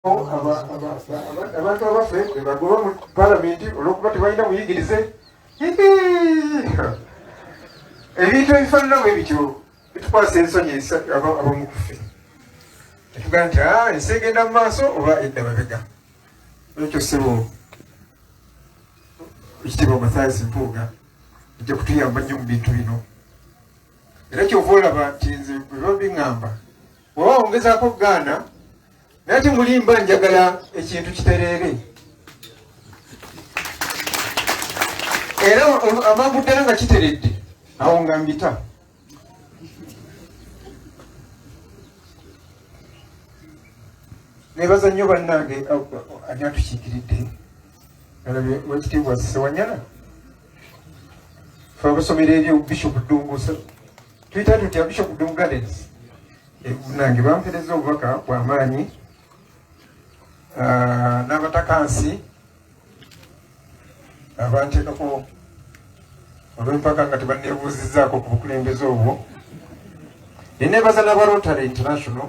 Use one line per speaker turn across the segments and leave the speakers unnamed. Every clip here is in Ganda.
abantu abaffe bebagoba mu paalamenti olw'okuba tebalina buyigirize ebintu ebifaanana bwe bityo bitukwasa ensonyi abamu ku ffe etugaa nti ensi egenda mu maaso oba edda mabega. Ekyo ssebo ekitiibwa Mathias Mpuuga ejja kutuyamba nnyo mu bintu bino, era kyova olaba nti nze bwe babiŋŋamba oba ongezaako okugaana naye temulimba njagala ekintu kitereere, era amangu ddala nga kiteredde awo nga mbita. Nebaza nnyo bannange ani atukiikiridde alabye wekitiibwa Ssewanyana fe abasomera ebyo Bishop Ddungu tuyita tutya Bishop Ddungu Gardens nange bampereza obubaka bw'amaanyi n'abatakansi abanteekako olw'empaka nga tebanneebuuzizzaako ku bukulembeze obwo. Neneebaza n'aba Rotary International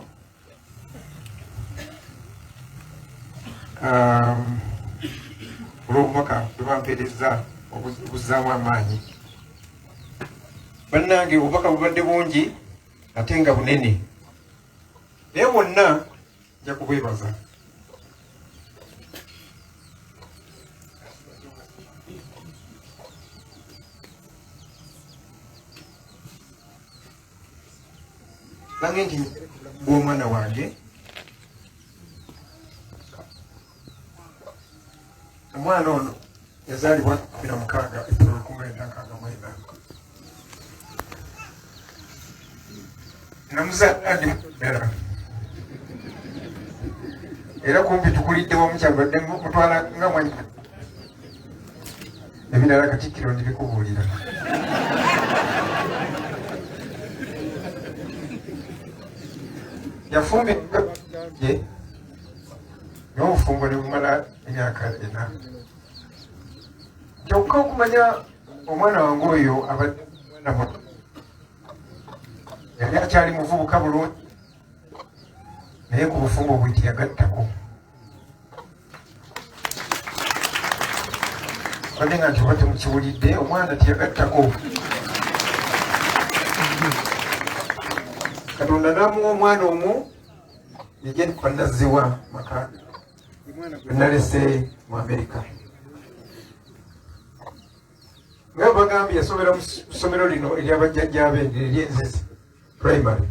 olw'obubaka bwe bampereza obuzzaamu amaanyi. Bannange obubaka bubadde bungi ate nga bunene, naye bwonna nja kubwebaza. Nange nti gw'omwana wange omwana ono yazaalibwa 16 April 1964 namuzaala ndi ddala, era kumpi tukulidde wamu kyabadde mutwala nga mwanyi ebirala Katikkiro ndibikubuulira. Yafumbirwa ye n'obufumbo ne bumala emyaka 4. Kyokka okumanya omwana wange oyo abadde mwana muto, yali akyali muvubuka bulungi, naye ku bufumbo bwe tiyagattako. Badde nga nti oba temukiwulidde, omwana tiyagattako. Katonda n'amuwa omwana omu yegye kwanazziwa maka nalese mu Amerika. Nga bagambye yasomera mu ssomero lino ery'abajjajjaabe ery'Enzezi primary,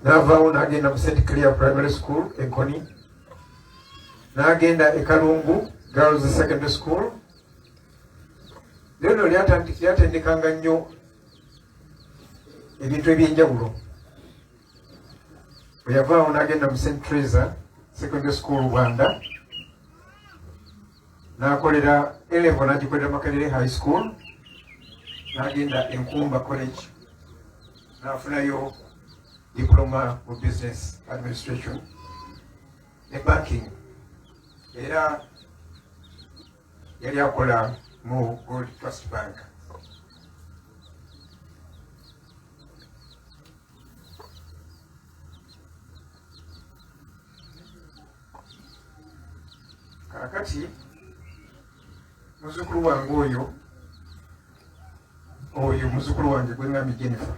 n'avaawo n'agenda mu St. Clair Primary School Enkoni, n'agenda e Kalungu Girls Secondary School. Lino lyatendekanga nnyo ebintu ebyenjawulo. Bwe yavaawo n'agenda mu St. Teresa Secondary School Rwanda, n'akolera A-level n'agikolera Makerere High School, n'agenda Enkumba College n'afunayo diploma mu business administration ne banking, era yali akola mu Gold Trust Bank. Kakati muzzukulu wange oyo muzzukulu wange gwe ngambye Jennifer,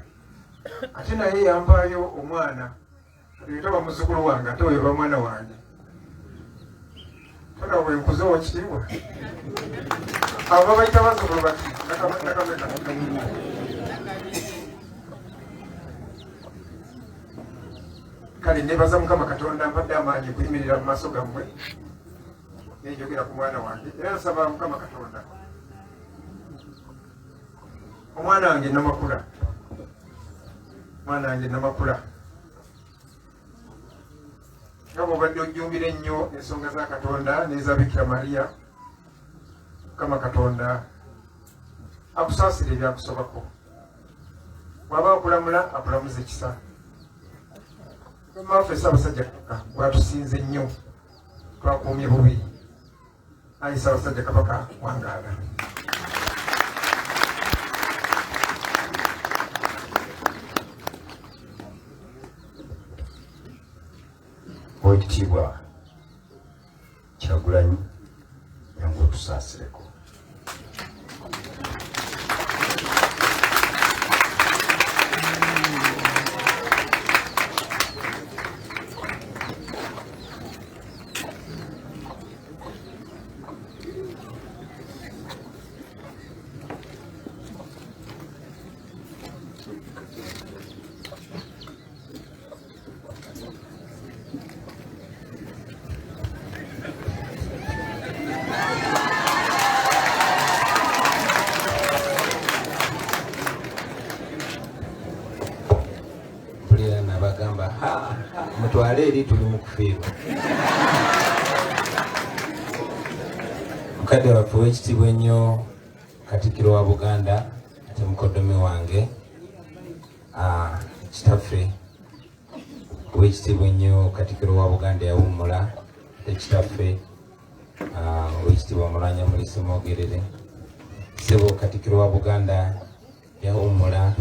ate naye yampaayo omwana yitaba muzzukulu wange, ate oyo ba mwana wange. Tolaba bwe nkuze owakitiibwa abo bayita bazzukulu bati nakameka. Kale nebaza Mukama Katonda mpadde amaanyi okuyimirira mu maaso gammwe nenjogera ku mwana wange, era nsaba Mukama Katonda omwana wange Namakula, mwana wange Namakula, nga bw'obadde ojjumbira ennyo ensonga za Katonda n'eza Bikira Maria, Mukama Katonda akusaasira ebyakusobako. Bw'aba akulamula akulamuza ekisa. Mumaafe Ssaabasajja Kabaka bw'atusinze ennyo, twakuumye bubi. Ayi Ssaabasajja Kabaka wangaala.
Oweekitiibwa Kyagulanyi yangu tusaasireko.
Bagamba mutwale eri tuli mu kufiirwa. Mukadde waffe ow'ekitiibwa ennyo Katikkiro wa Buganda ate mukoddomi wange kitaffe ow'ekitiibwa ennyo Katikkiro wa Buganda yawummula ate kitaffe ow'ekitiibwa Mulwanya Mulisa Mwogerere ssebo Katikkiro wa Buganda yawummula.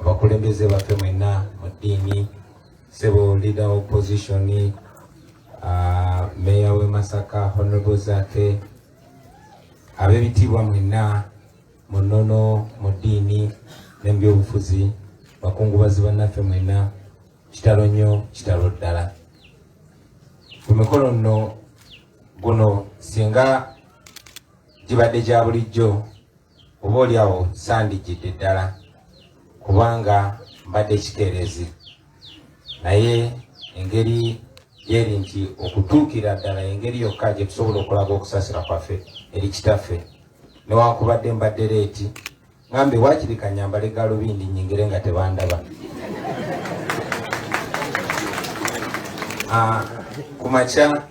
Abakulembeze baffe mwenna mu ddiini ssebo leader of opposition meya w'e Masaka Honorable Zaake ab'ebitiibwa mwenna mu nnono mu ddiini n'ebyobufuzi bakungubazi bannaffe mwenna kitalo nnyo kitalo ddala. Ku mikolo nno guno singa gibadde gya bulijjo oba oliawo sandigidde ddala kubanga mbadde kikeerezi, naye engeri yeri nti okutuukira ddala engeri yokka gye tusobola okulaga okusaasira kwaffe eri kitaffe newankubadde mbadde leeti ngambe waakiri kanyambale galubindi nnyingire nga tebandaba. Ku makya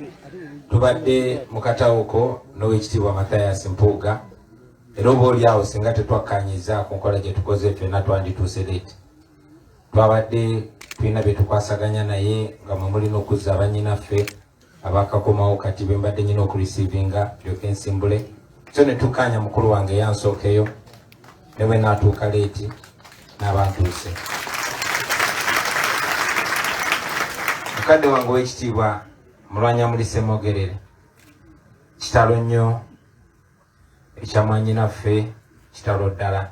tubadde mu katawuko n'owekitiibwa Mathias Mpuuga era oba oliawo singa tetwakkanyiza ku nkola gye tukoze ffenna twandituuse leeti. Twabadde tulina bye tukwasaganya naye nga mwe mulina okuzza bannyinaffe abakakomawo kati be mbadde nyina okurisiivinga lyoke nsimbule, so ne tukkaanya mukulu wange yansookeyo ne bwe naatuuka leeti n'abantuuse. Mukadde wange ow'ekitiibwa Mulwanya Mulisa Mwogerere kitalo nnyo ekya mwannyinaffe kitalo ddala.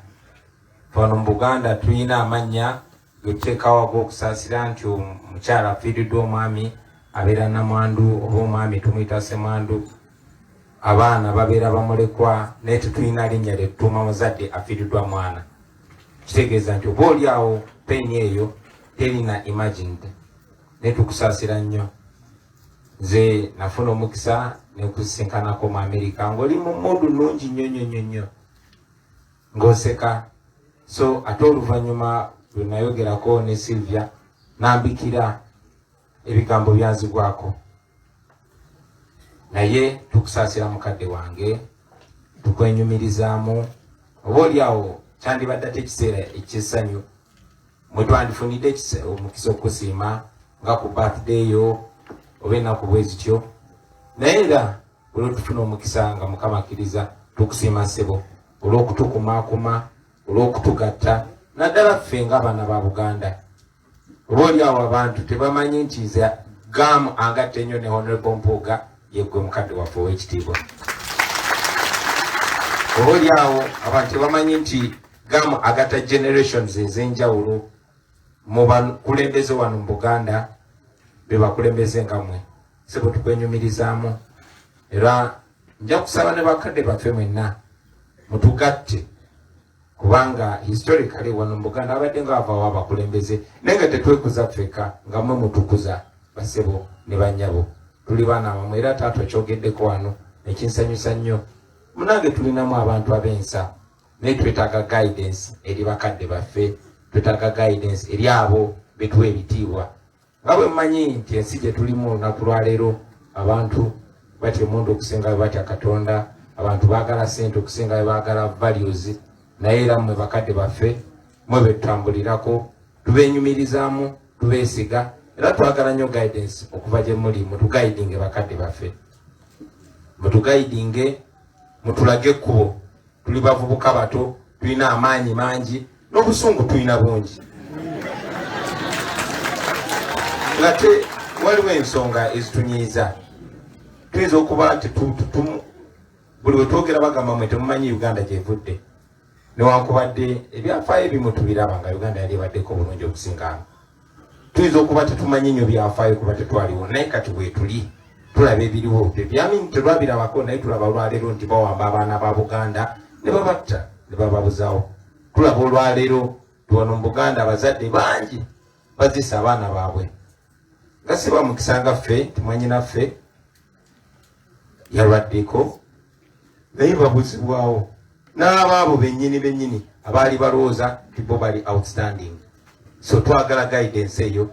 Wano mu Buganda tulina amannya ge tuteekawo ag'okusaasira nti omukyala afiiriddwa omwami abeera namwandu oba omwami tumuyita ssemwandu, abaana babeera bamulekwa naye tetulina linnya lye tutuuma muzadde afiiriddwa mwana. Kitegeeza nti oba oliawo peyini eyo terina imagined naye tukusaasira nnyo. Nze nafuna omukisa ne kusinkanako mu Amerika ng'oli mu modu nnungi nnyo nnyo nnyo nnyo ng'oseka. So ate oluvannyuma lwe nayogerako ne Sylvia nambikira ebigambo byanzigwako, naye tukusaasira mukadde wange tukwenyumirizaamu. Oba oliawo kyandibadde ate ekiseera eky'essanyu mwe twandifunidde omukisa okusiima nga ku birthday yo oba ennaku bwe zityo, naye era olw'otufuna omukisa nga Mukama akkiriza tukusiima ssebo olw'okutukumaakuma, olw'okutugatta naddala ffe ng'abaana ba Buganda. Oba oliawo abantu tebamanyi nti nze gaamu angatta ennyo ne Honorable Mpuuga yeggwe mukadde waffe ow'ekitiibwa. Oba oliawo abantu tebamanyi nti gaamu agatta generations ez'enjawulo mu bakulembeze wano mu Buganda be bakulembeze nga mmwe. Ssebo tukwenyumirizaamu era nja kusaba ne bakadde baffe mwenna mutugatte kubanga historically wano mu Buganda abadde nga bavaawo abakulembeze naye nga tetwekuza ffeka nga mmwe mutukuza bassebo ne bannyabo. Tuli baana bamwe era taata kyogeddeko wano ekinsanyusa nnyo. Munange tulinamu abantu ab'ensa naye twetaaga guidance eri bakadde baffe, twetaaga guidance eri abo betuwa ebitiibwa. Nga bwe mmanyi nti ensi gye tulimu olunaku lwaleero abantu batya emundu okusinga bwe batya Katonda, abantu baagala ssente okusinga bwe baagala values, naye era mmwe bakadde baffe mwe be tutambulirako tubeenyumirizaamu, tubeesiga era twagala nnyo guidance okuva gye muli. Mutugaidinge bakadde baffe, mutugaidinge, mutulage ekkubo. Tuli bavubuka bato, tulina amaanyi mangi n'obusungu tulina bungi. Ate waliwo ensonga ezitunyiiza tuyinza okuba nti buli we twogera bagamba mwe temumanyi Uganda gyevudde newankubadde ebyafaayo ebimu tubiraba nga Uganda yali ebaddeko bulungi okusinga tuyinza okuba tetumanyi nnyo byafaayo kuba tetwaliwo naye kati bwetuli tulaba ebiriwo byamini telwabirabako naye tulaba olwaleero nti bawamba abaana ba Buganda ne babatta ne bababuzaawo tulaba olwaleero tuwano mu Buganda abazadde bangi bazisa abaana baabwe nga siba mukisa nga ffe timwanyinaffe yalwaddeko naye babuzibwawo n'abaabo bennyini abaali balowooza nti bo bali outstanding. So twagala guidance eyo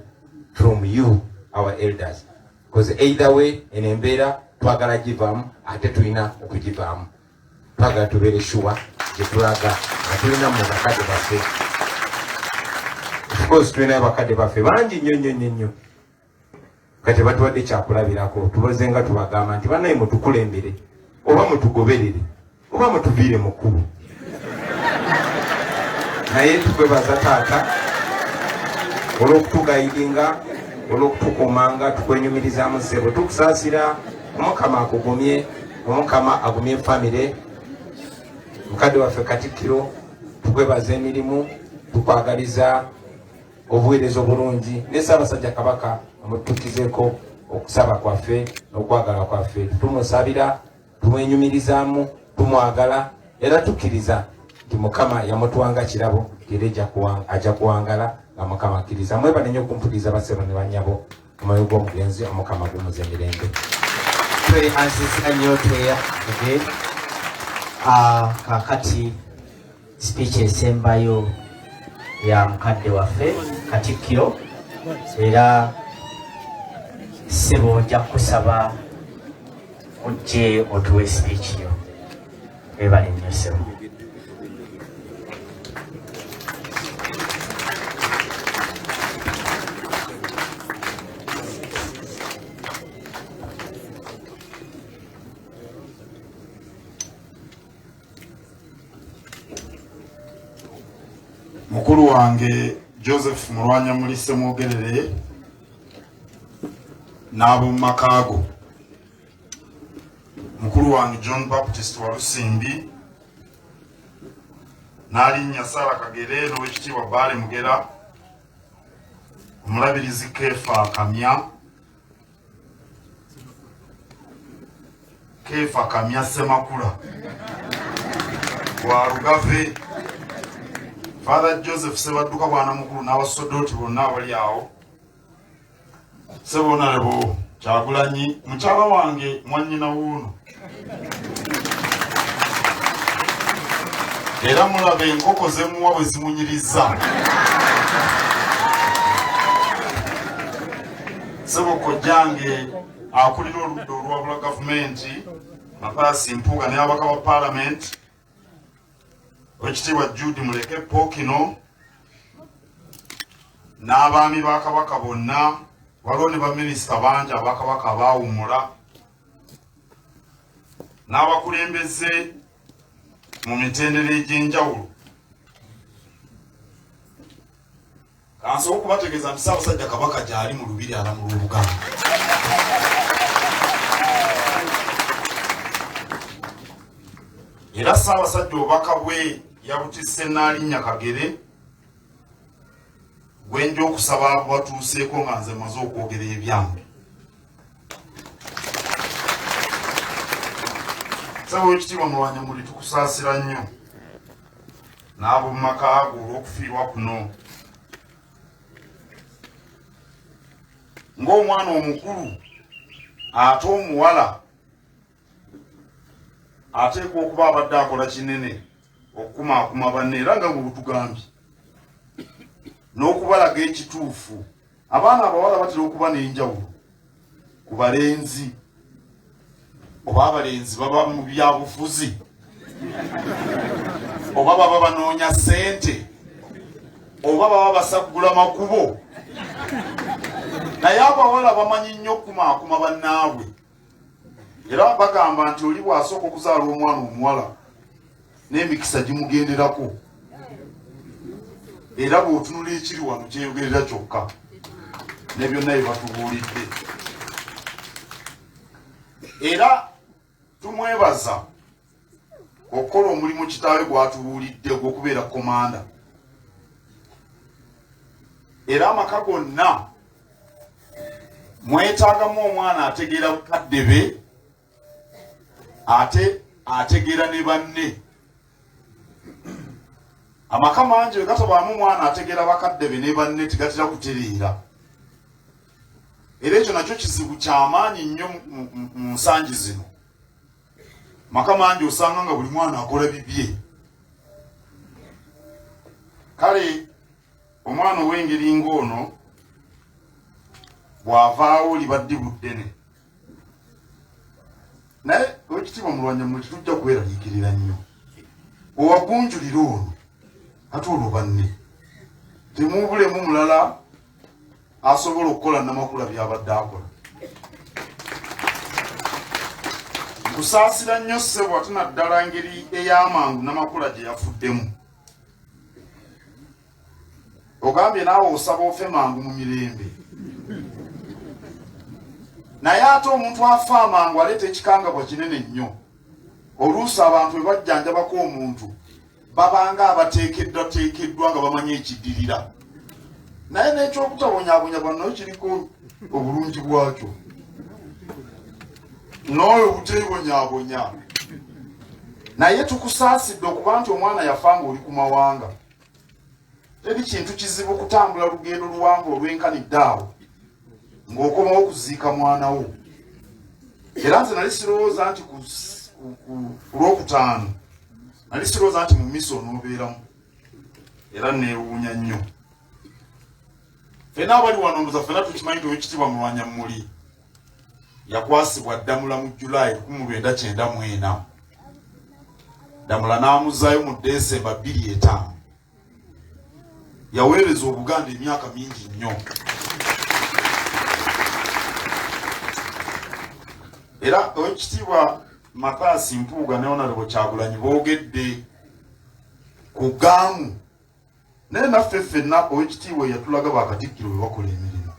from you our elders because either way eno embeera twagala givaamu ate tulina okugivaamu twagala tubeere sure gye tulaga nga tulina mu bakadde baffe. Of course tulina abakadde baffe bangi nnyo kati batuwadde kyakulabirako tubaze nga tubagamba nti bannaye mutukulembere oba mutugoberere oba mutuviire mu kkubo naye tukwebaza taata olw'okutugayidinga olw'okutukuumanga tukwenyumirizaamu ssebo tukusaasira omukama akugumye omukama agumye famire mukadde waffe Katikkiro tukwebaza emirimu tukwagaliza obuweereza obulungi ne Ssaabasajja Kabaka amutukizeeko okusaba kwaffe n'okwagala kwaffe tumusabira tumwenyumirizaamu tumwagala era tukkiriza nti mukama yamutuwanga kirabo era ajja kuwangala nga mukama akkiriza mwebale nnyo okumpuliriza basebo ne bannyabo omwoyo gw'omugenzi omukama gumuze emirembe
tweyanzizza nnyo tweyage kakati speech esembayo ya mukadde waffe Katikkiro era sebo ojja kusaba ojje otuwe speech yo webale nnyo sebo.
Mukulu wange Joseph Mulwanya Mulise mwogerere n'ab'omu makaago, mukulu wange John Baptist Walusimbi n'alinnya Sarah Kagere n'owekitiibwa Baale Mugera, omulabirizi Kefa Kamya Semakula wa Lugave, Father Joseph Sebadduka bwana mukulu n'abasodoti bonna abali awo, Sebo Honorable Kyagulanyi, mukyala wange mwannyina wuuno, era mulaba enkoko zemuwa bwe zimunyiriza. Sebo kojjange akulira oludda olwabula gavumenti Mapaasi Mpuuga n'ababaka ba Parliament, Oweekitiibwa Jude Muleke Pookino n'abaami ba Kabaka bonna, waliwo ne baminisita bangi abakabaka abaawummula, n'abakulembeze mu mitendera egy'enjawulo. Kansobola okubategeeza nti Ssaabasajja Kabaka gy'ali mu lubiri alamula Obuganda. Era Ssaabasajja obubaka bwe yabutisse n'alinnya Kagere, gwenja okusaba batuuseeko nga nze maze okwogera ebyange. Sebo Oweekitiibwa Mulwanya Muli tukusaasira nnyo n'ab'omu makaago olw'okufiirwa kuno. Ng'omwana omukulu ate omuwala ateekwa okuba abadde akola kinene okukumaakuma banne, era nga bwe butugambye n'okubalaga ekituufu. Abaana abawala batera okuba n'enjawulo ku balenzi, oba abalenzi baba mu byabufuzi, oba baba banoonya ssente, oba baba basaggula makubo, naye abawala bamanyi nnyo okukumaakuma bannaabwe. Era bagamba nti oli bw'asooka okuzaala omwana omuwala n'emikisa gimugenderako, era bw'otunula ekiri wano kyeyogerera kyokka. ne byonna bye batubuulidde. Era tumwebaza okukola omulimu kitaawe gwatubuulidde ogw'okubeera komanda. Era amaka gonna mwetaagamu omwana ategeera bakadde be ate ategeera ne banne. Amaka mangi gatobaamu omwana ategeera bakadde be ne banne tigatera kutereera. Era ekyo nakyo kizibu kyamaanyi nnyo mu nsangi zino. Maka mangi osanga nga buli mwana akola bibye. Kale omwana ow'engeri ng'ono bw'avaawo libadde buddene. Naye Oweekitiibwa Mulwanyammuli tujja kweraliikirira nnyo. Owagunjulira ono ate olwo banne temuubulemu mulala asobola okukola Namakula by'abadde akola. Kusaasira nnyo ssebo ate naddala ngeri ey'amangu Namakula gye yafuddemu. Ogambye naawe osaba ofe mangu mu mirembe. Naye ate omuntu afa amangu aleeta ekikangabwa kinene nnyo. Oluusi abantu bwe bajjanjabako omuntu babanga abateekeddwa nga bamanye ekiddirira. Naye n'eky'obutabonyaabonya bwannayo kiriko obulungi bwakyo. N'oyo buteebonyaabonya. Naye tukusaasidde okuba nti omwana yafa ng'oli ku mawanga. Teri kintu kizibu kutambula lugendo luwanvu olwenkanidde awo ng'okomawo okuziika mwana wo. Era nze nali sirowooza nti ku Lwokutaano nali sirowooza nti mu mmisa onoobeeramu. Era neewuunya nnyo. Ffenna abali wano ndoza ffenna tukimanyi nti Oweekitiibwa Mulwanyammuli yakwasibwa Ddamula mu Julayi 1994. Ddamula n'amuzzaayo mu Desemba 2005. Yaweereza Obuganda emyaka mingi nnyo. Era Oweekitiibwa Mathias Mpuuga ne Honorable Kyagulanyi boogedde ku gaamu. Naye naffe ffenna Oweekitiibwa yatulaga bakatikkiro bwe bakola emirimu.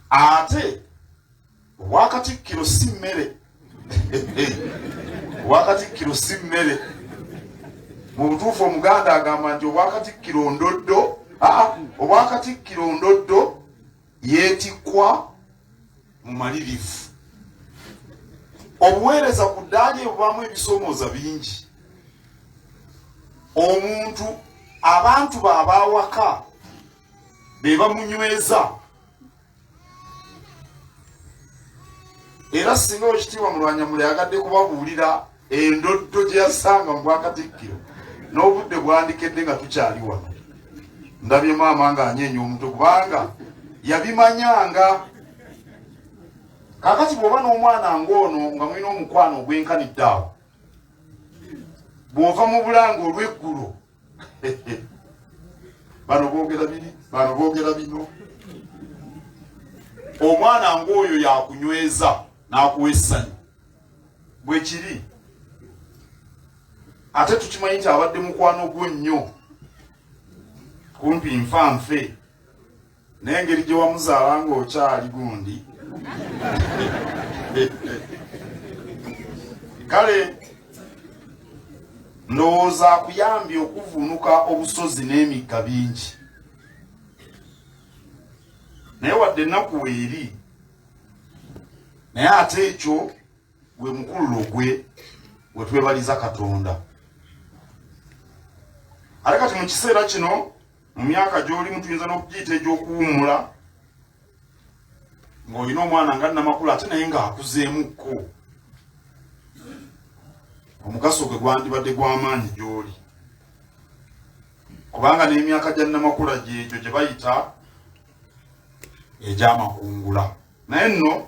Ate obwakatikkiro si mmere. Obwakatikkiro si mmere. Mu butuufu Omuganda agamba nti obwakatikkiro ndoddo. Obwakatikkiro ndoddo yeetikkwa mu malirivu. Obuweereza ku ddaali bubaamu ebisoomooza bingi. Omuntu abantu baabawaka be bamunyweza. Era singa Oweekitiibwa Mulwanyammuli yagadde kubabuulira endoddo gye yasanga mu bwakatikkiro n'obudde bwandikedde nga tukyali wano. Ndabye maama nga anyeenya omutwe kubanga yabimanyanga. Kaakati bw'oba n'omwana ng'ono nga mulina omukwano ogwenkanidde awo, bw'ova mu bulanga olw'eggulo bano boogera biri, bano boogera bino. Omwana ng'oyo yakunyweza n'akuwa essanyu bwe kiri. Ate tukimanyi nti abadde mukwano gwo nnyo, kumpi nfa nfe. Naye engeri gye wamuzaala ng'okyali gundi. Kale ndowooza akuyambye okuvuunuka obusozi n'emigga bingi. Naye wadde ennaku weeri, naye ate ekyo gwe mukululo gwe we twebaliza Katonda. Ate kati mu kiseera kino mu myaka gy'olimu tuyinza n'okugiyita egy'okuwummula ng'olina omwana nga Namakula ate naye ng'akuzeemukko. Omugaso gwe gwandibadde gw'amaanyi gy'oli. Kubanga n'emyaka gya Namakula gy'egyo gye bayita egy'amakungula. Naye nno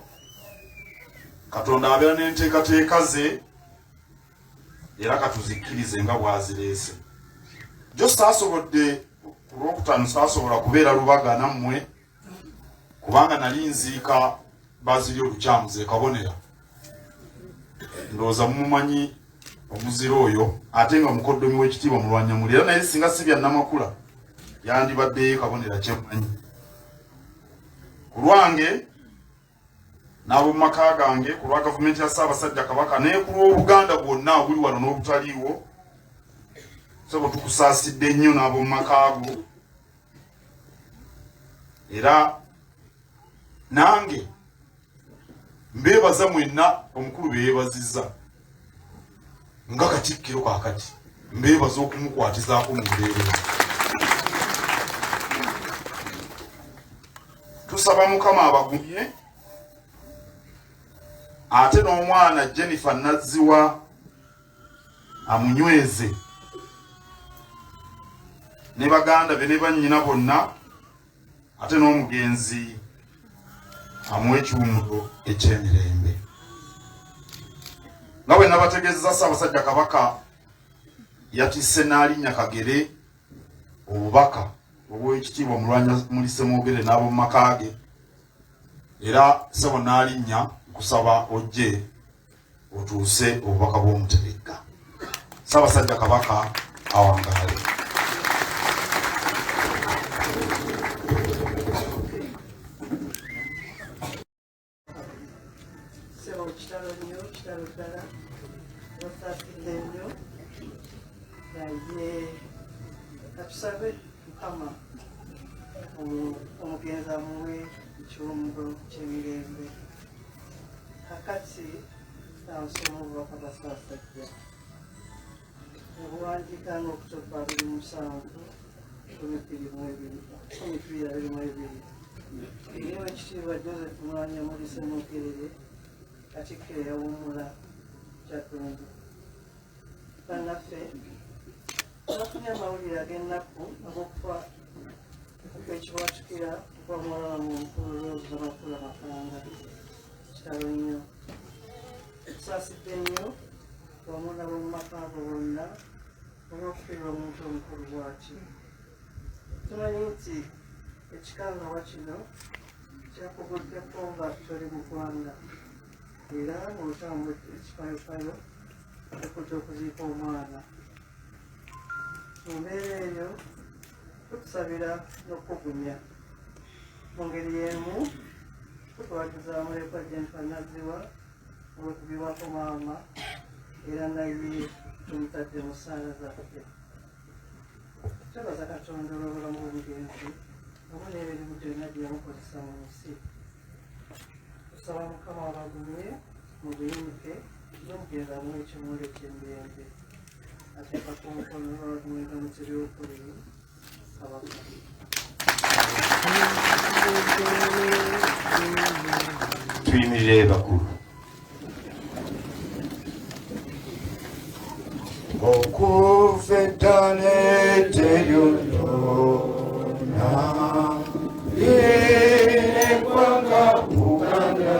Katonda abeera n'enteekateeka ze era katuzikkirize nga bw'azireese. Gyo saasobodde ku Lwokutaano saasobola kubeera Lubaga nammwe kubanga nali nziika Bazili Olukyamuze Kabonera. Ndowooza mumumanyi omuziro oyo ate nga mukoddomi w'ekitiibwa Mulwanyammuli. Era naye singa si bya Namakula yandibadde kabonera kyemmanyi ku lwange n'ab'omu maka gange, ku lwa gavumenti ya Ssaabasajja Kabaka ne ku lw'Obuganda bwonna obuli wano n'obutaliiwo. Sebo tukusaasidde nnyo n'ab'omu maka go, era nange mbeebaza mwenna omukulu beyeebazizza nga Katikkiro kaakati mbeebaza okumukwatizaako mu mbeera. Tusaba Mukama abagumye, ate n'omwana Jennifer Naziwa amunyweze, ne baganda be ne bannyina bonna, ate n'omugenzi amuwe ekiwumulo eky'emirembe. Nga bwe nabategeezeza Ssaabasajja Kabaka yatisse n'alinnya Kagere obubaka obw'ekitiibwa Mulise Mwogere n'ab'omu maka ge, era ssebo n'alinnya kusaba ojje otuuse obubaka bw'Omuteregga. Ssaabasajja Kabaka awangaale.
Kitalo nnyo, kitalo ddala, wasaasidde nnyo, naye katusabe Mukama omugenzi amuwe ekiwumulo ky'emirembe. Kakati nasoma obubaka bwa Ssaabasajja obuwandiika n'okutopa 27/12/2022. Eri Oweekitiibwa Joseph Mwanya Mulise Mwogere Katikkiro yawummula Kyaddondo. Bannaffe bafunye amawulire ag'ennaku ag'okufa okw'ekiwatukira kwa muwala mu Rose Namakula Makanga. Kitalo nnyo, tusaasidde nnyo wamu n'ab'omu maka ago bonna olw'okufiirwa omuntu omukulu bw'ati. Tumanyi nti ekikangawa kino kyakuguddeko nga toli mu ggwanga, era mu lutamu ekifayofayo okujja okuziika omwana. Mu mbeera eyo tukusabira n'okugumya. Mu ngeri y'emu tutwaliza mulekwa Jennifer Naziwa olw'okubibwako maama, era naye tumutadde mu ssaala zaffe. Twebaza Katonda olw'obulamu bw'omugenzi wamu n'emirimu gyonna gye yamukozesa mu nsi. Tusaba Mukama abagumye mu buyinike n'omugenzi amuwe ekiwumulo eky'emirembe. Ateekako omukono n'abagumyenga mu kiryokuli Kabaka.
Tuyimirire bakulu. Okuva eddala eryonna eggwanga Buganda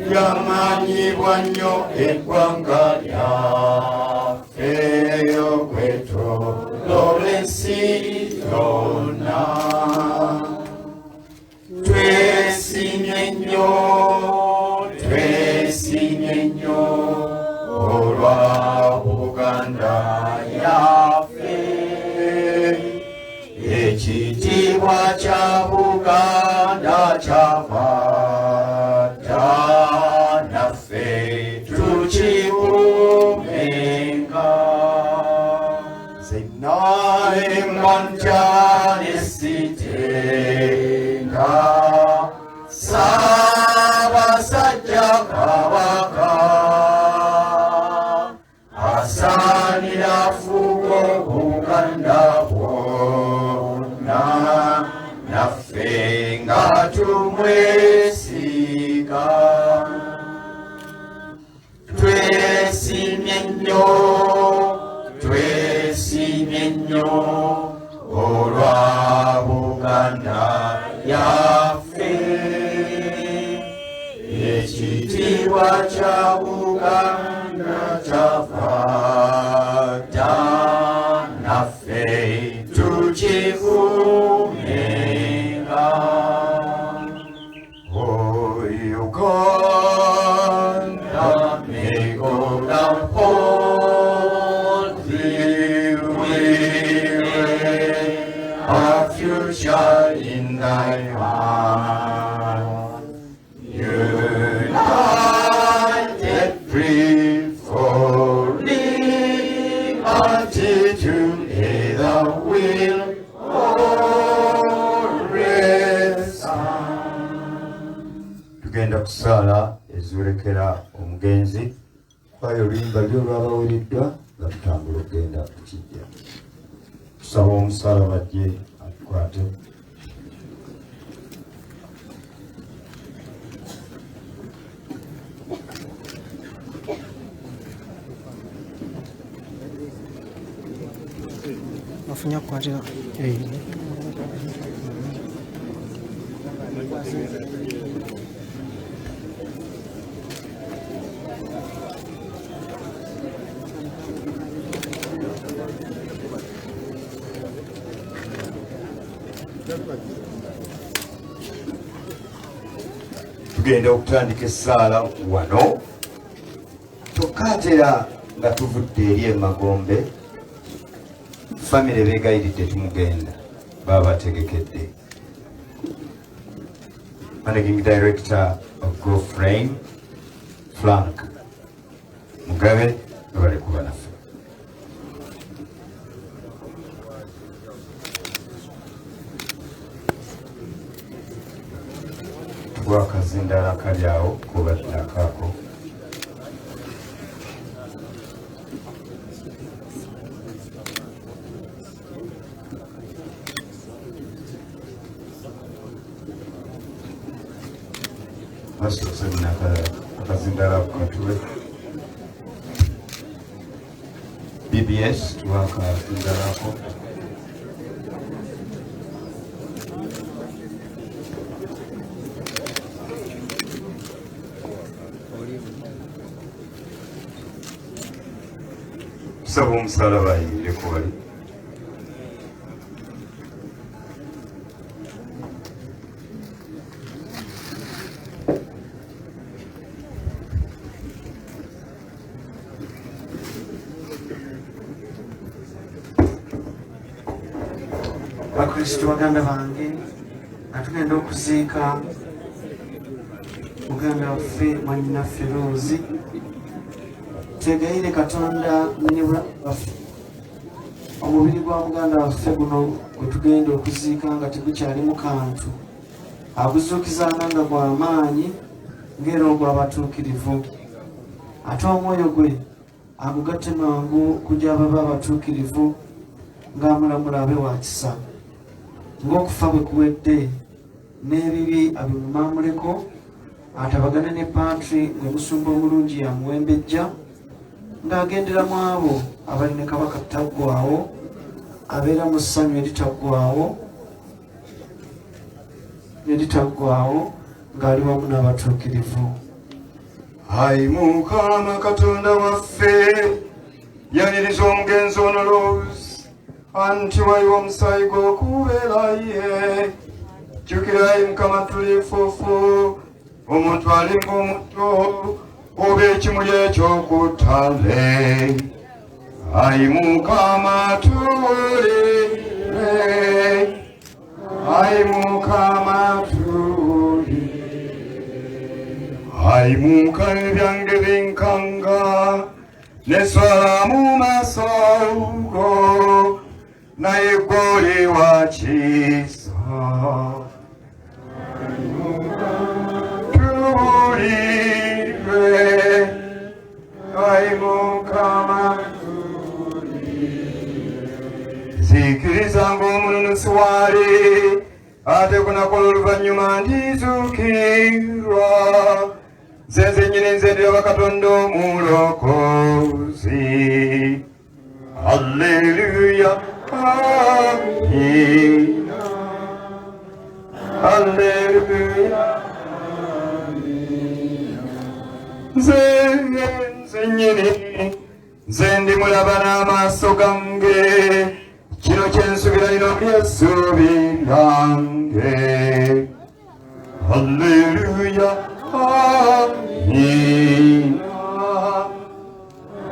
lyamanyibwa nnyo eggwanga lyaffe okwetooloola ensi yonna. Twesimye nnyo, twesimye nnyo olwa Buganda yaffe. Ekitiibwa kya Buganda kyava dda, naffe tukikuumenga. Nzenna emmanja ne sitenga Ssaabasajja Kabaka asaanira fuga Obuganda bwonna, naffe nga tumwesiga. Twesimye nnyo, twesimye nnyo olwa Buganda yaffe. Ekitiibwa kya Buganda kyava dda, naffe tukikuumenga. Oh, Uganda, may God uphold thee with our future in thy hand. United, free for liberty, together we'll always stand. Tugenda kusala ezuulekera omugenzi kwayo oluyimba lyo lwabaweereddwa nga tutambula okugenda kukijja. Tusaba omusalaba gye atukwate.
Afunya kukwatira tugenda okutandika essaala wano tukatera nga tuvudde eri emagombe famire beegayiridde tumugenda baba bategekedde. Managing Director of Growth Rain, Frank Mugabe, bali kuba naffe. Gwakazindala kali awo kubaddakako. Akazindala kukatule. BBS tuwakazindalako. Tusaba omusalaba ayingireko bali. bakristo baganda bange nga tugenda okuziika muganda waffe mwanyinaffe Rose. Twegayire Katonda waffe omubiri gwa muganda waffe guno gwe tugenda okuziika nga tegukyalimu kantu, aguzuukizanga nga gw'amaanyi ng'era ogw'abatuukirivu, ate omwoyo gwe agugatte mangu kujja baba abatuukirivu ng'amulamula abe wa kisa. Ng'okufa bwe kuwedde n'ebibi abimumamuleko, atabagane ne pantry gwe musumba omulungi yamuwembejja, ng'agenderamu abo abali ne kabaka taggwaawo, abeera mu ssanyu eritaggwaawo ng'ali wamu n'abatuukirivu.
Ayi Mukama Katonda waffe, yaniriza omugenzi ono Rose anti waliwo omusaayi gw'okubeera ye. Jjukira ayi Mukama tulifuufu, omuntu alinga omuto oba ekimuli ekyokuttale. Ayi Mukama tuwulire, ayi Mukama tuwulire. Ayi Mukama ebyange binkanga neswala mu maaso go, naye gw'oli wa kisa. Ayi Mukama tuwulire, ayi Mukama tuwulire. Zikiriza ng'omununuzi wali, ate kunakola oluvannyuma ndizuukirwa. Nze nnyini nzendera bakatonda omulokozi. Alleluya, amina. Alleluya, amina. Nze nnyini nze ndimulaba n'amaaso gange, kino kye nsubira lino ly'essuubi lyange. Alleluya, amina.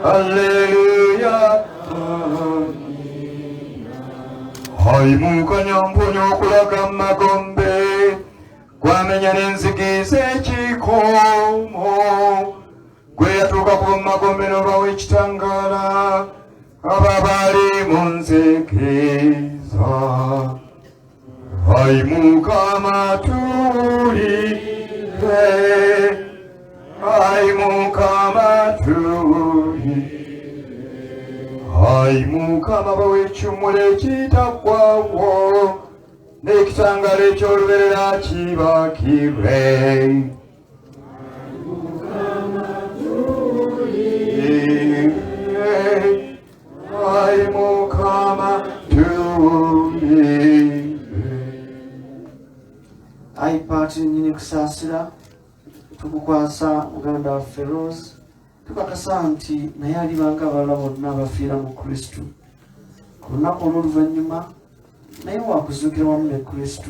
Alleluya, amina. Aimuka nyampunyo okulaga mu magombe gwamenya n'enzigi z'ekikomo gwe yatuuka ku magombe n'obawa ekitangaala aba baali mu nzikiriza. Ai Mukama tuwulire, ai Mukama tuwulire, ai Mukama bawe ekyumula ekitaggwaawo n'ekitangaala eky'olubeerera kibakirwe. Ai Mukama tuwulire.
Ai Paati nyini kusaasira tukukwasa muganda waffe Rose tukakasa nti naye alibanga abalala bonna abafiira mu Kristo ku lunaku olw'oluvannyuma naye wakuzuukira wamu ne Kristo.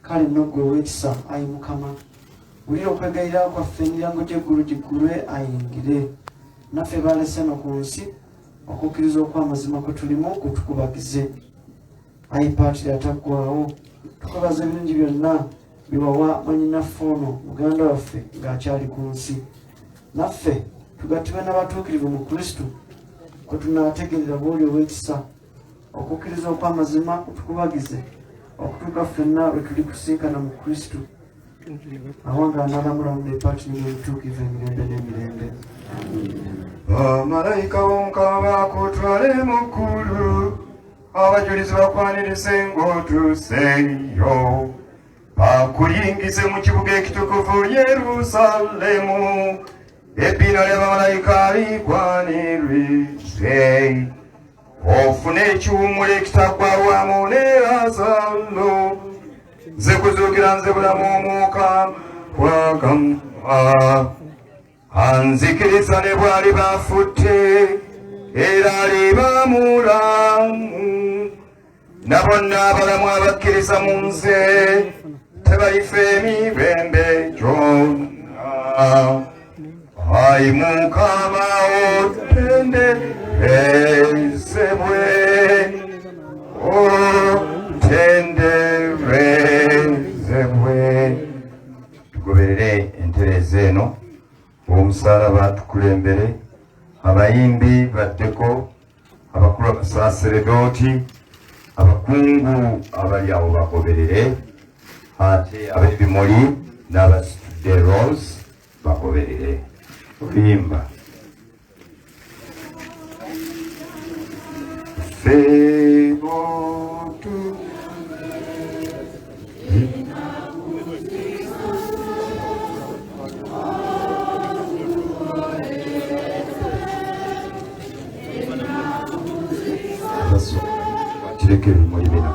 Kale nno ggwe ow'ekisa Ai Mukama wulira okwegayirira kwaffe emirango gy'eggulu giggulwe ayingire naffe balese no ku nsi okukkiriza okw'amazima kwe tulimu kutukubagize. Ai Paati yataggwawo tukubaza ebirungi byonna biwawa mwanyinaffe ono muganda waffe ng'akyali ku nsi. Naffe tugattibwe n'abatuukirivu mu Kristo kwe tunaategeerera bw'oli ow'ekisa okukkiriza okw'amazima kutukubagize okutuuka ffenna lwe tuli kusinkana mu Kristo awo ng'anaalamulamu ne Paati n'ebituukivu emirembe n'emirembe.
Bamalayika b'Omukama bakutwale mu ggulu abajulizi bakwanirize ng'otuuseyo bakuyingize mu kibuga ekitukuvu Yerusaalemu ebbina ly'abamalayika likwanirize ofune ekiwummulo ekitaggwaawo wamu ne Laazaalo nze kuzuukira nze bulamu Omukama Mukama anzikiriza ne bw'ali bafudde era aliba mulamu na bonna abalamu abakkiriza mu nze tebalifa emirembe gyonna. Ai Mukama otenderezebwe, otenderezebwe. Tugoberere entereza eno omusaalaba tukulembere abayimbi baddeko abakulu abasaseredooti abakungu abali awo bagoberere ate ab'ebimuli n'abasitudde rose bagoberere oluyimba febotu kireke ebimuli bino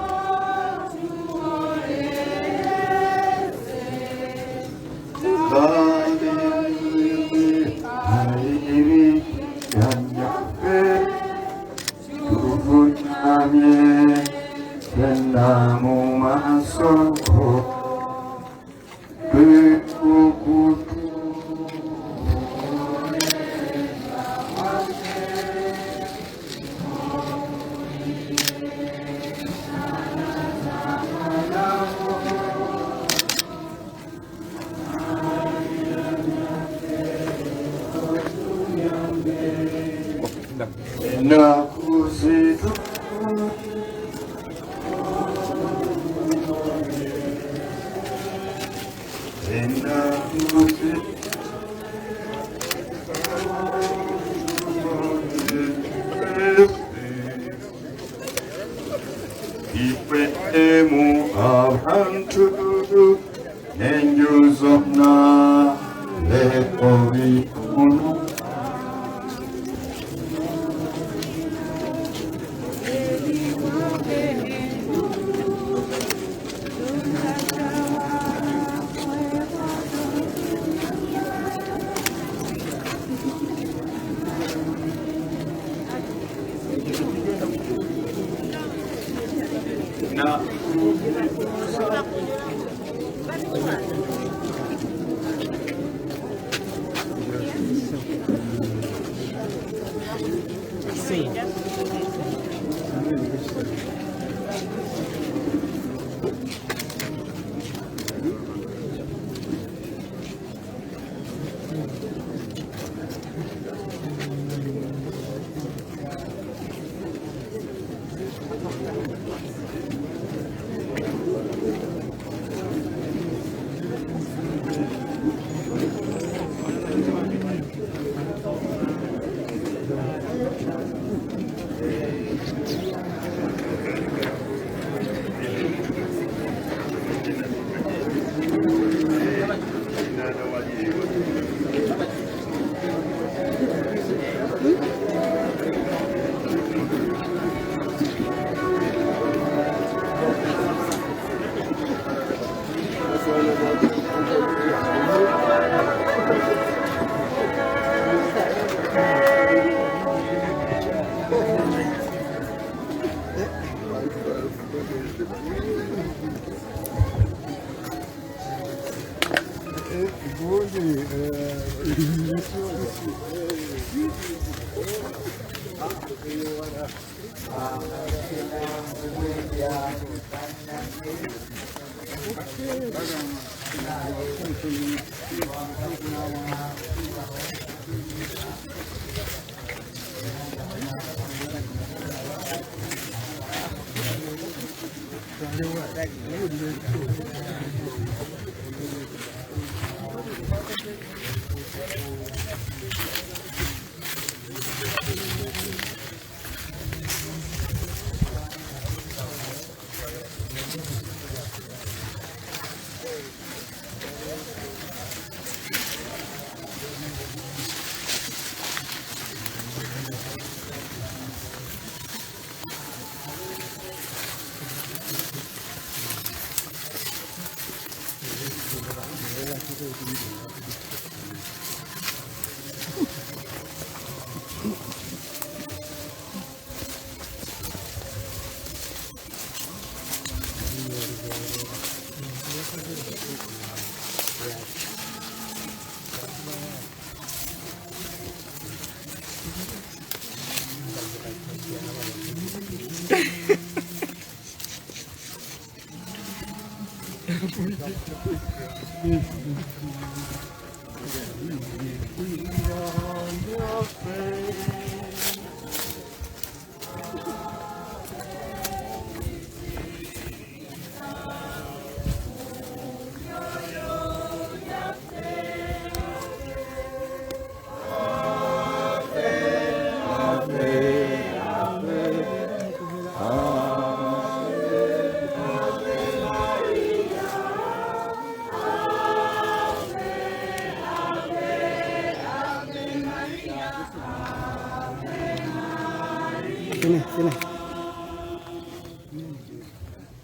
Sini.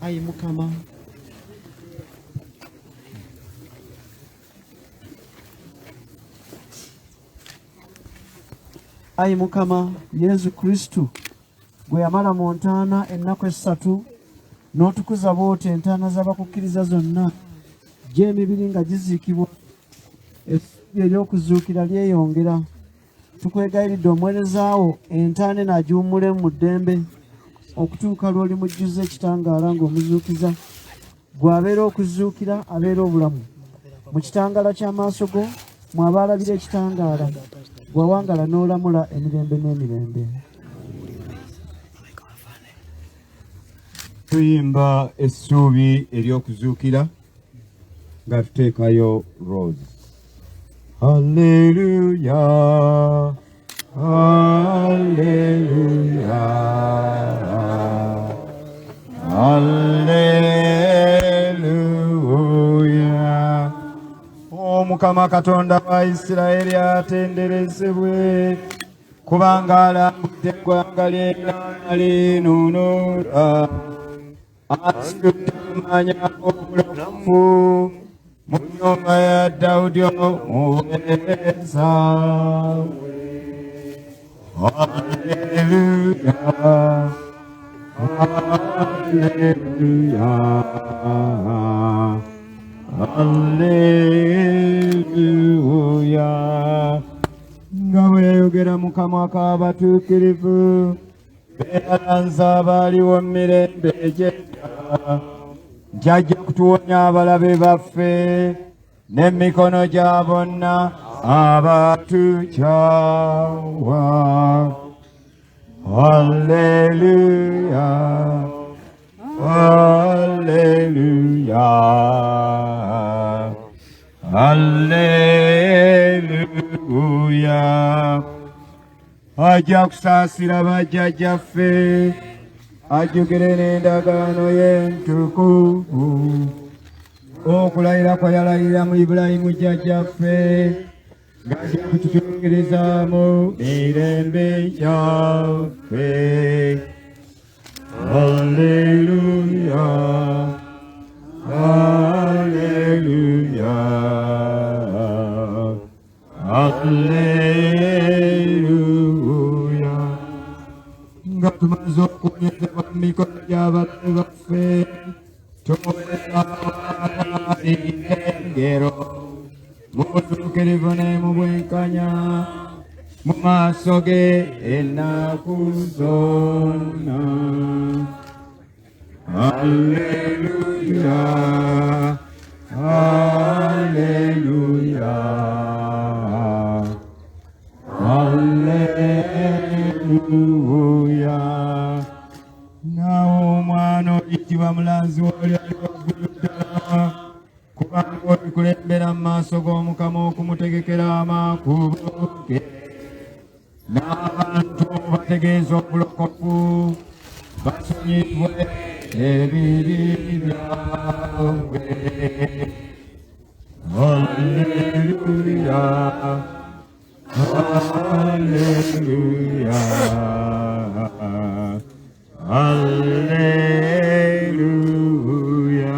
Ayi Mukama. Ayi Mukama Yesu Kristu gwe yamala mu ntaana ennaku essatu n'otukuza bw'oti entaana z'abakukkiriza zonna gy'emibiri nga giziikibwa essuubi ery'okuzuukira lyeyongera. Tukwegayiridde omuweerezaawo entaana eno agiwummule mu ddembe okutuuka lw'oli mujjuza ekitangaala ng'omuzuukiza gw'abeera okuzuukira abeera obulamu. Mu kitangaala ky'amaaso go mw'abaalabira ekitangaala gw'awangala n'olamula emirembe n'emirembe.
Tuyimba essuubi ery'okuzuukira nga tuteekayo Rose. Hallelujah, hallelujah, hallelujah. Omukama Katonda wa Isirayiri atenderezebwe, kubanga alambudde eggwanga lye nalinunula. Asitudde amanya obulamu mu nnyumba ya Dawudi omuweereza we. Hallelujah, hallelujah, hallelujah. Nga bwe yayogera Mukama k'abatuukirivu beeranza abaaliwo mu mirembe egy'edda, nti kutuwonya abalabe baffe n'emikono gya bonna abatukyawa. Hallelujah, hallelujah, hallelujah. Ajja kusaasira bajjajjaffe, ajjukire n'endagaano y'entukuvu, okulayira kwe yalayira mu Ibulayimu jjajjaffe, ng'ajja kututuukiriza mu mirembe gyaffe. Hallelujah, hallelujah, hallelujah. Nga tumaze okunyezebwa mu mikono gy'abalabe baffe, tuweereza engero mubutuukirivu ne mu bwenkanya mu maaso ge ennaku zonna. Alleluya, alleluya, alleluya. Nawo omwana oyitibwa mulanzi w'oli ali waggulu ddala, kubanga olikulembera mu maaso g'Omukama okumutegekera amakubo ge. N'abantu bategeeza obulokofu basonyiyibwe ebibi byabwe. Alleluya, alleluya, alleluya.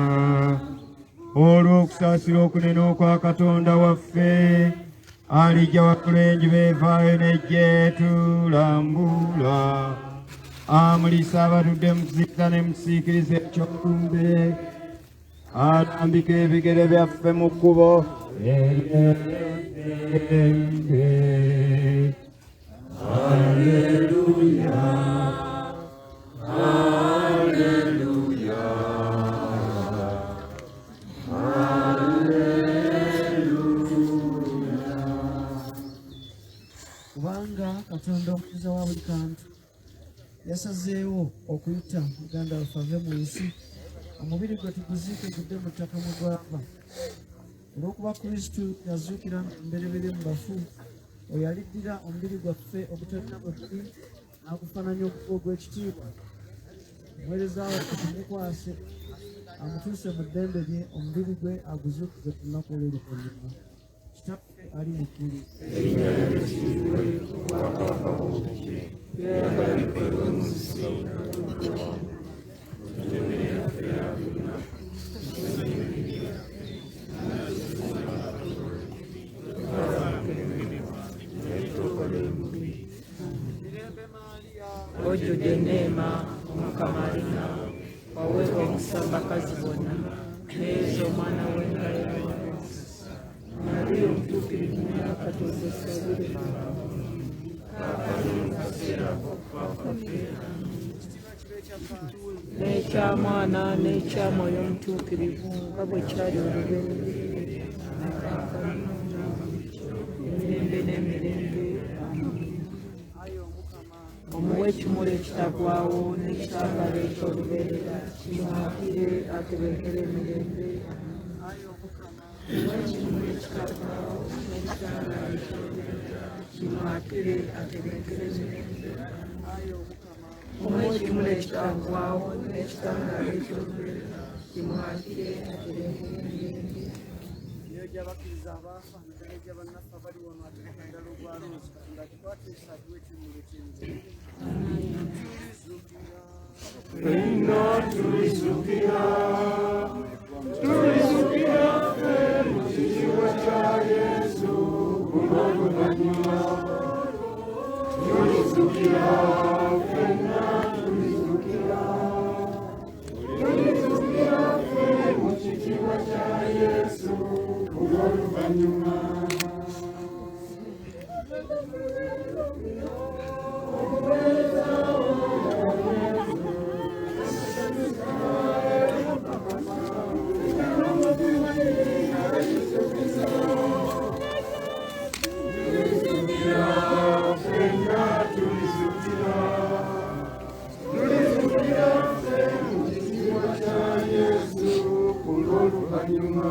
Olw'okusaasira okunene okwa Katonda waffe, alijja wakulengi beevaayo n'ejje tulambula. Amulisa abatudde mu kizikiza ne mu kisiikirize eky'okumbe, alambika ebigere byaffe mu kkubo ery'eddembe. Alleluya, alleluya, alleluya.
Kubanga Katonda omuyiza wa buli kantu yasazeewo okuyita muganda waffe ave mu nsi, omubiri gwe tuguziike gudde mu ttaka mwe gwava. Olw'okuba Kristo yazuukira emberebere mu bafu, oyo aliddira omubiri gwaffe ogutalina bwe guli n'agufaananya okuba ogw'ekitiibwa. Omuweereza waffe tumukwase amutuuse mu ddembe lye, omubiri gwe aguzuukize ku lunaku olw'oluvannyuma. Kitaffe ali mu ggulu,
ojjudde enneema, Omukama ali naawe, waweebwa omukisa mu bakazi bonna, n'ezo omwana w'engalala. Mariya omutuukirivu nnyo Katonda osabire n'ekyamwana n'ekyamwoyo omutuukirivu nga bwe kyali olubeerera emirembe n'emirembe. Omuwe ekimuli ekitagwawo n'ekitangaala eky'olubeerera, kimuwaakire atebenkere emirembe. Kimuwaakire atebenkere emirembe. Omuwe ekimuli ekitagwawo n'ekitangaala eky'olubeerera, kimuwaakire atebenkere emirembe.
niyo gy'abakkiriza abaafa naddala egy'abannaffe abali wano ategeka endala ogwaloozi, Katonda akikwatisa atuwe ekimuli ky'enjiri.
Tulizukira ffe mu kitiibwa kya Yesu olw'oluvannyuma. Tulizukira ffenna, tulizukira ffe mu kitiibwa kya Yesu olw'oluvannyuma. Tulizukira ffe mu kitiibwa kya Yesu olw'oluvannyuma.